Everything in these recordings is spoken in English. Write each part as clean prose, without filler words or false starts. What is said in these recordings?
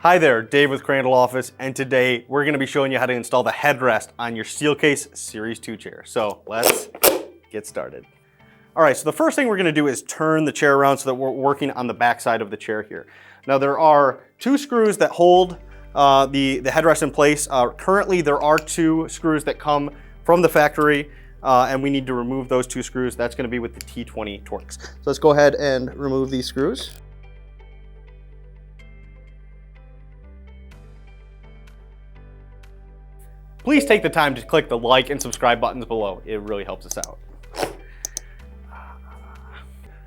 Hi there, Dave with Crandall Office, and today we're going to be showing you how to install the headrest on your Steelcase Series 2 chair. So let's get started. All right, so the first thing we're going to do is turn the chair around so that we're working on the back side of the chair here. Now there are two screws that hold the headrest in place. Currently there are two screws that come from the factory and we need to remove those two screws. That's going to be with the T20 Torx. So let's go ahead and remove these screws. Please take the time to click the like and subscribe buttons below. It really helps us out.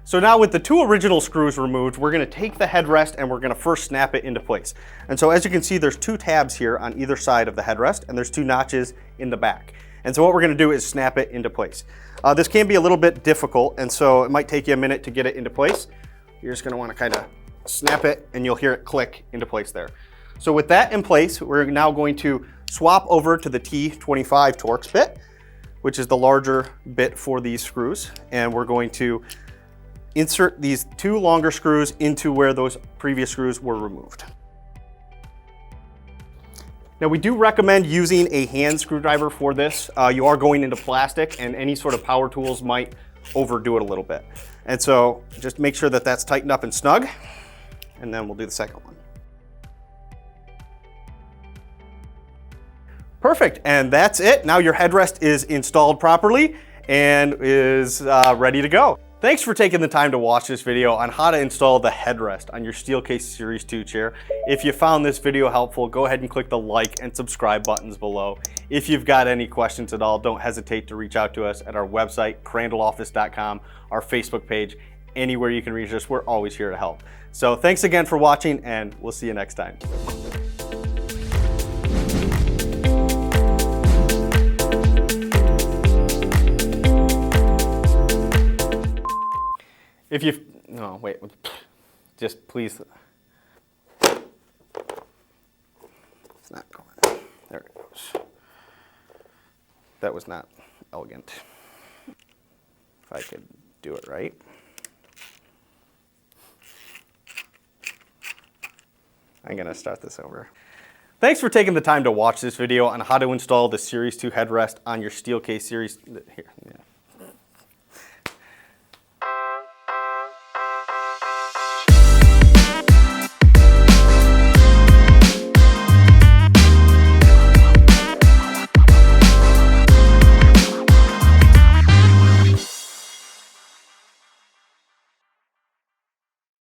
So now with the two original screws removed, we're going to take the headrest and we're going to first snap it into place. And so as you can see, there's two tabs here on either side of the headrest and there's two notches in the back. And so what we're going to do is snap it into place. This can be a little bit difficult, and so it might take you a minute to get it into place. You're just going to want to kind of snap it and you'll hear it click into place there. So with that in place, we're now going to swap over to the T25 Torx Bit, which is the larger bit for these screws. And we're going to insert these two longer screws into where those previous screws were removed. Now we do recommend using a hand screwdriver for this. You are going into plastic and any sort of power tools might overdo it a little bit. And so just make sure that that's tightened up and snug, and then we'll do the second one. Perfect, and that's it. Now your headrest is installed properly and is ready to go. Thanks for taking the time to watch this video on how to install the headrest on your Steelcase Series 2 chair. If you found this video helpful, go ahead and click the like and subscribe buttons below. If you've got any questions at all, don't hesitate to reach out to us at our website, crandalloffice.com, our Facebook page, anywhere you can reach us. We're always here to help. So thanks again for watching, and we'll see you next time. If you, no, wait, just please. It's not going. There it goes. That was not elegant. If I could do it right. I'm gonna start this over. Thanks for taking the time to watch this video on how to install the Series 2 headrest on your Steelcase Series. Here, yeah.